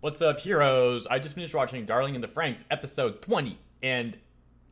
What's up, heroes? I just finished watching Darling in the Franxx episode 20, and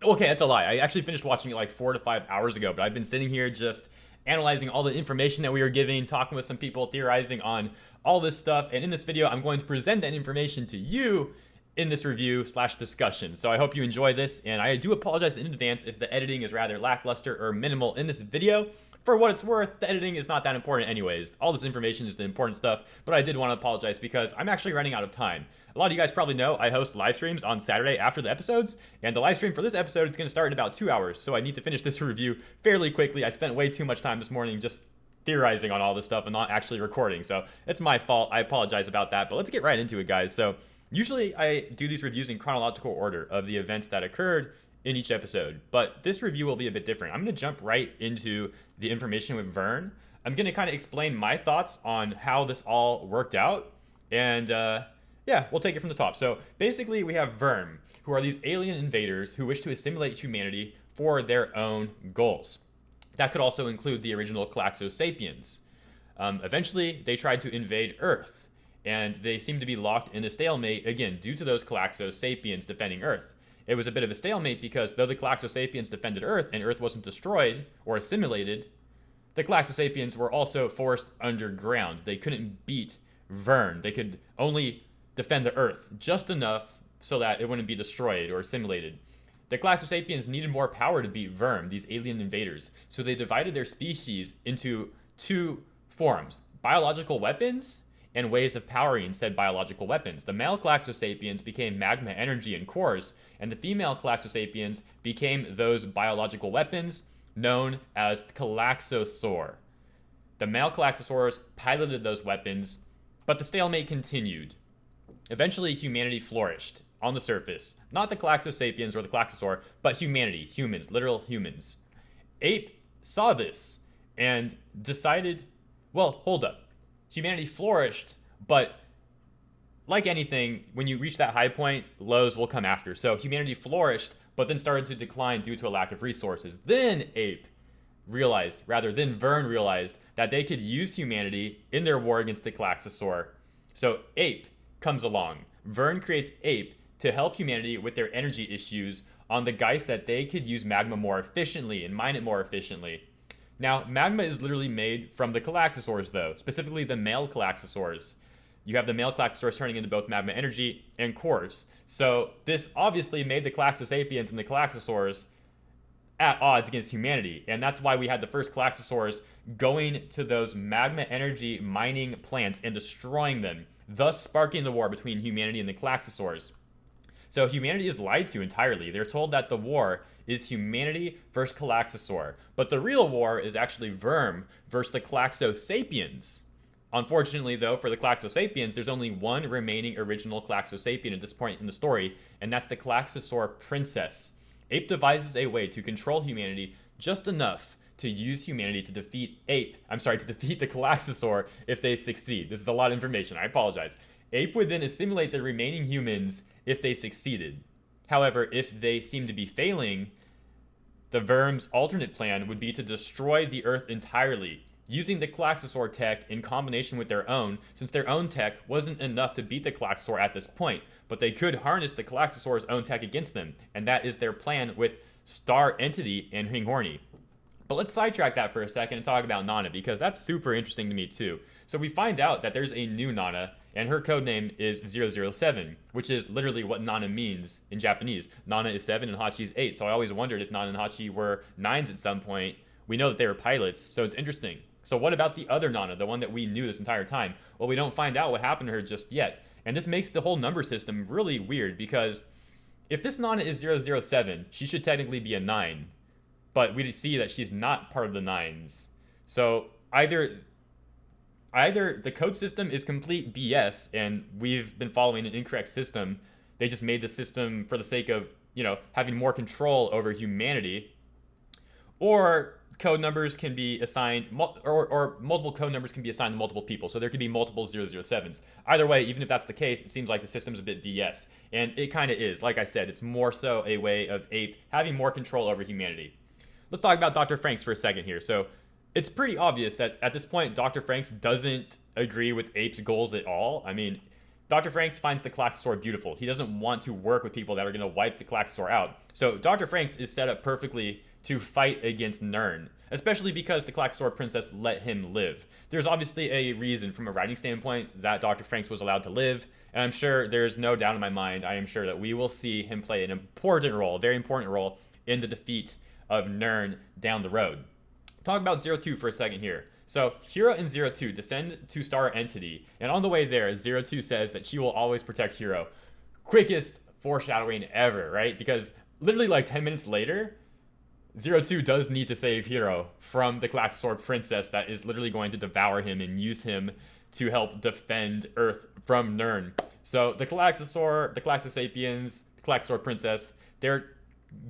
okay, that's a lie. I actually finished watching it like 4 to 5 hours ago, but I've been sitting here just analyzing all the information that we were giving, talking with some people, theorizing on all this stuff, and in this video, I'm going to present that information to you in this review slash discussion. So I hope you enjoy this, and I do apologize in advance if the editing is rather lackluster or minimal in this video. For what it's worth, the editing is not that important anyways. All this information is the important stuff, but I did want to apologize because I'm actually running out of time. A lot of you guys probably know I host live streams on Saturday after the episodes, and the live stream for this episode is going to start in about 2 hours, so I need to finish this review fairly quickly. I spent way too much time this morning just theorizing on all this stuff and not actually recording, so it's my fault. I apologize about that, but let's get right into it, guys. So usually I do these reviews in chronological order of the events that occurred in each episode, but this review will be a bit different. I'm going to jump right into the information with Vern. I'm going to kind of explain my thoughts on how this all worked out, and yeah, we'll take it from the top. So basically we have Vern, who are these alien invaders who wish to assimilate humanity for their own goals. That could also include the original Klaxosapiens. Eventually they tried to invade Earth, and they seem to be locked in a stalemate, again, due to those Klaxosapiens defending Earth. It was a bit of a stalemate because though the Klaxosapiens defended Earth and Earth wasn't destroyed or assimilated, the Klaxosapiens were also forced underground. They couldn't beat Vern. They could only defend the Earth just enough so that it wouldn't be destroyed or assimilated. The Klaxosapiens needed more power to beat Vern, these alien invaders, so they divided their species into two forms: biological weapons and ways of powering said biological weapons. The male Klaxosapiens became magma energy and cores, and the female Klaxosapiens became those biological weapons known as Klaxosaur. The male Klaxosaurs piloted those weapons, but the stalemate continued. Eventually, humanity flourished on the surface. Not the Klaxosapiens or the Klaxosaur, but humanity, humans, literal humans. Ape saw this and decided, well, hold up. Humanity flourished, but like anything, when you reach that high point, lows will come after. So humanity flourished, but then started to decline due to a lack of resources. Then Vern realized that they could use humanity in their war against the Klaxosaur. So Ape comes along. Vern creates Ape to help humanity with their energy issues on the guise that they could use magma more efficiently and mine it more efficiently. Now, magma is literally made from the Klaxosaurs, though, specifically the male Klaxosaurs. You have the male Klaxosaurs turning into both magma energy and cores. So this obviously made the Klaxosapiens and the Klaxosaurs at odds against humanity. And that's why we had the first Klaxosaurs going to those magma energy mining plants and destroying them, thus sparking the war between humanity and the Klaxosaurs. So humanity is lied to entirely. They're told that the war is humanity versus Klaxosaur. But the real war is actually Vern versus the Klaxosapiens. Unfortunately, though, for the Klaxosapiens, there's only one remaining original Klaxosapien at this point in the story, and that's the Klaxosaur princess. Ape devises a way to control humanity just enough to use humanity to defeat the Klaxosaur if they succeed. This is a lot of information, I apologize. Ape would then assimilate the remaining humans if they succeeded. However, if they seem to be failing, the Vern's alternate plan would be to destroy the Earth entirely, using the Klaxosaur tech in combination with their own, since their own tech wasn't enough to beat the Klaxosaur at this point, but they could harness the Klaxosaur's own tech against them, and that is their plan with Star Entity and Hinghorny. But let's sidetrack that for a second and talk about Nana, because that's super interesting to me too. So we find out that there's a new Nana, and her codename is 007, which is literally what Nana means in Japanese. Nana is 7 and Hachi is 8, so I always wondered if Nana and Hachi were 9s at some point. We know that they were pilots, so it's interesting. So what about the other Nana, the one that we knew this entire time? Well, we don't find out what happened to her just yet. And this makes the whole number system really weird, because if this Nana is 007, she should technically be a 9. But we see that she's not part of the 9s. So either the code system is complete BS and we've been following an incorrect system. They just made the system for the sake of, having more control over humanity. Or code numbers can be assigned, or multiple code numbers can be assigned to multiple people. So there could be multiple 007s. Either way, even if that's the case, it seems like the system's a bit BS. And it kind of is. Like I said, it's more so a way of Ape having more control over humanity. Let's talk about Dr. Franxx for a second here. So it's pretty obvious that at this point, Dr. Franxx doesn't agree with Ape's goals at all. I mean, Dr. Franxx finds the Klaxosaur beautiful. He doesn't want to work with people that are going to wipe the Klaxosaur out. So Dr. Franxx is set up perfectly to fight against Nern, especially because the Klaxosaur princess let him live. There's obviously a reason from a writing standpoint that Dr. Franxx was allowed to live, and I'm sure there's no doubt in my mind, I am sure that we will see him play an important role, a very important role, in the defeat of Nern down the road. Talk about 02 for a second here. So Hero and 02 descend to Star Entity, and on the way there, 02 says that she will always protect Hero. Quickest foreshadowing ever, right? Because literally like 10 minutes later, 02 does need to save Hero from the Klaxosaur princess that is literally going to devour him and use him to help defend Earth from Nern. So the Klaxosaur, the Klaxosapiens, the Klaxosaur princess, they're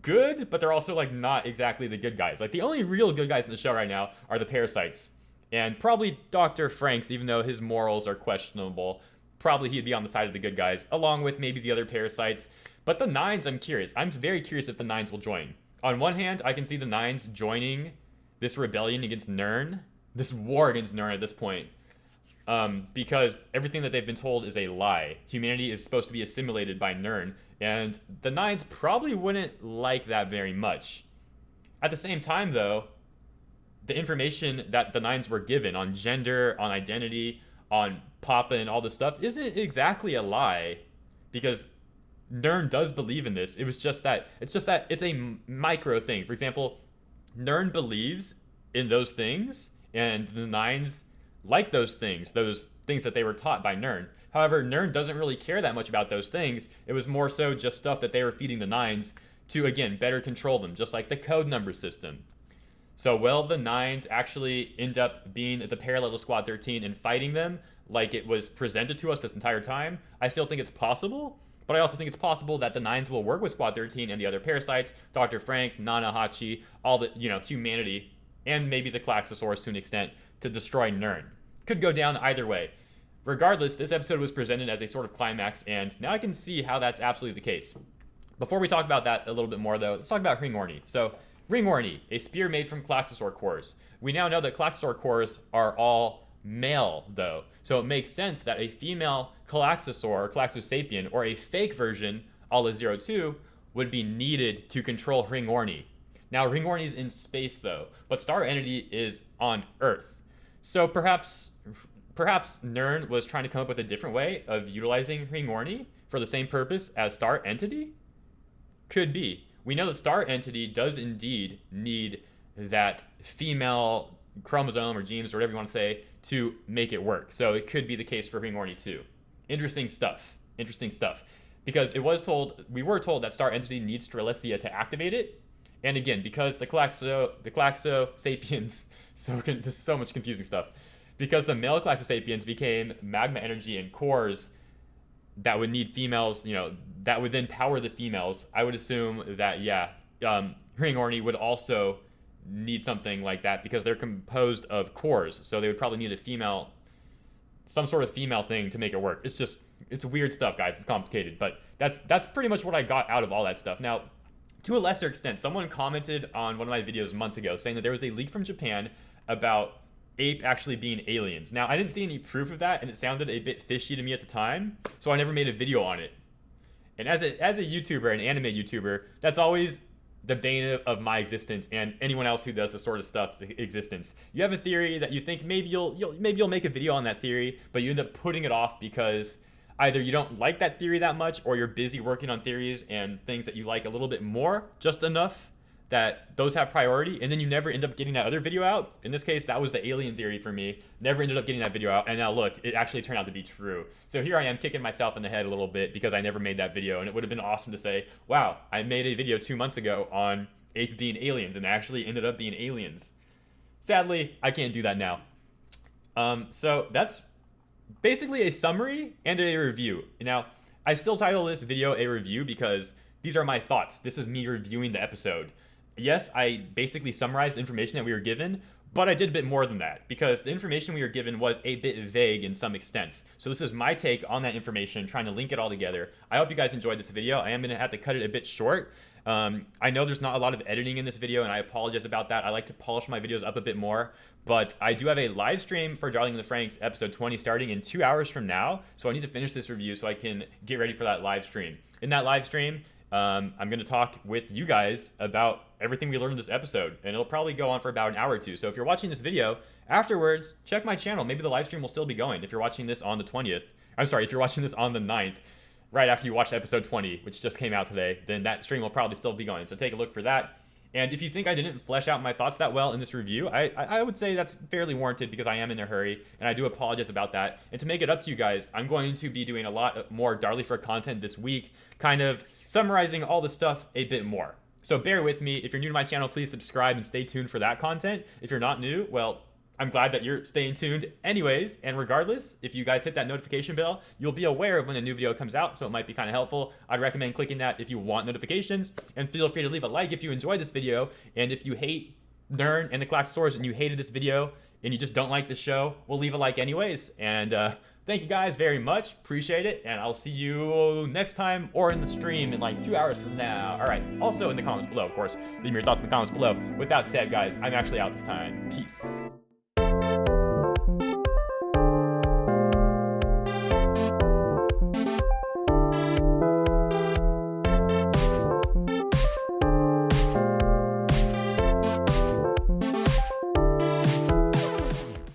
good, but they're also like not exactly the good guys. Like the only real good guys in the show right now are the parasites. And probably Dr. Franxx, even though his morals are questionable, probably he'd be on the side of the good guys, along with maybe the other parasites. But the Nines, I'm curious. I'm very curious if the Nines will join. On one hand, I can see the Nines joining this rebellion against Nern, this war against Nern at this point, because everything that they've been told is a lie. Humanity is supposed to be assimilated by Nern, and the Nines probably wouldn't like that very much. At the same time, though, the information that the Nines were given on gender, on identity, on Papa and all this stuff isn't exactly a lie, because Nern does believe in this. It's just that it's a micro thing. For example, Nern believes in those things, and the Nines like those things that they were taught by Nern. However, Nern doesn't really care that much about those things. It was more so just stuff that they were feeding the Nines to, again, better control them, just like the code number system. So will the Nines actually end up being the parallel to Squad 13 and fighting them like it was presented to us this entire time? I still think it's possible, but I also think it's possible that the Nines will work with Squad 13 and the other parasites, Dr. Franxx, Nanahachi, all the, humanity, and maybe the Klaxosaurs to an extent, to destroy Nern. Could go down either way. Regardless, this episode was presented as a sort of climax, and now I can see how that's absolutely the case. Before we talk about that a little bit more, though, let's talk about Ringorny. So, Ringorny, a spear made from Klaxosaur cores. We now know that Klaxosaur cores are all male, though, so it makes sense that a female Klaxosaur or Klaxosapien, or a fake version, a la 02, would be needed to control Ringorny. Now, Ringorny is in space, though, but Star Entity is on Earth. So perhaps Nern was trying to come up with a different way of utilizing Ringorny for the same purpose as Star Entity? Could be. We know that Star Entity does indeed need that female chromosome or genes or whatever you want to say to make it work. So it could be the case for Ringorny too. Interesting stuff. Because we were told that Star Entity needs Strelitzia to activate it. And again, because the Klaxosapiens, this is so much confusing stuff. Because the male Klaxosapiens became magma energy and cores that would need females, that would then power the females. I would assume that, Ringorny would also need something like that because they're composed of cores. So they would probably need some sort of female thing to make it work. It's weird stuff, guys. It's complicated, but that's pretty much what I got out of all that stuff. Now, to a lesser extent, someone commented on one of my videos months ago saying that there was a leak from Japan about ape actually being aliens. Now, I didn't see any proof of that, and it sounded a bit fishy to me at the time, so I never made a video on it. And as a YouTuber, an anime YouTuber, that's always the bane of my existence and anyone else who does this sort of stuff existence. You have a theory that you think maybe you'll make a video on that theory, but you end up putting it off because either you don't like that theory that much, or you're busy working on theories and things that you like a little bit more, just enough that those have priority, and then you never end up getting that other video out. In this case, that was the alien theory for me. Never ended up getting that video out, and now look, it actually turned out to be true. So here I am kicking myself in the head a little bit because I never made that video, and it would have been awesome to say, wow, I made a video 2 months ago on ape being aliens, and they actually ended up being aliens. Sadly, I can't do that now. So that's basically a summary and a review. Now, I still title this video a review because these are my thoughts. This is me reviewing the episode. Yes, I basically summarized the information that we were given, but I did a bit more than that because the information we were given was a bit vague in some extents. So this is my take on that information, trying to link it all together. I hope you guys enjoyed this video. I am going to have to cut it a bit short I know there's not a lot of editing in this video, and I apologize about that. I like to polish my videos up a bit more, but I do have a live stream for Darling in the Franxx episode 20 starting in 2 hours from now, so I need to finish this review so I can get ready for that live stream. In that live stream, I'm going to talk with you guys about everything we learned in this episode, and it'll probably go on for about an hour or two. So if you're watching this video afterwards, check my channel. Maybe the live stream will still be going if you're watching this on the 20th. I'm sorry, if you're watching this on the 9th, right after you watched episode 20, which just came out today, then that stream will probably still be going. So take a look for that. And if you think I didn't flesh out my thoughts that well in this review, I would say that's fairly warranted because I am in a hurry, and I do apologize about that. And to make it up to you guys, I'm going to be doing a lot more Darly for content this week, kind of summarizing all the stuff a bit more. So bear with me. If you're new to my channel, please subscribe and stay tuned for that content. If you're not new, well, I'm glad that you're staying tuned anyways, and regardless, if you guys hit that notification bell, you'll be aware of when a new video comes out, so it might be kind of helpful. I'd recommend clicking that if you want notifications, and feel free to leave a like if you enjoyed this video, and if you hate Nern and the Klaxosaurs and you hated this video, and you just don't like the show, we'll leave a like anyways, and thank you guys very much, appreciate it, and I'll see you next time, or in the stream in like 2 hours from now. Alright, also in the comments below, of course, leave me your thoughts in the comments below. With that said, guys, I'm actually out this time. Peace.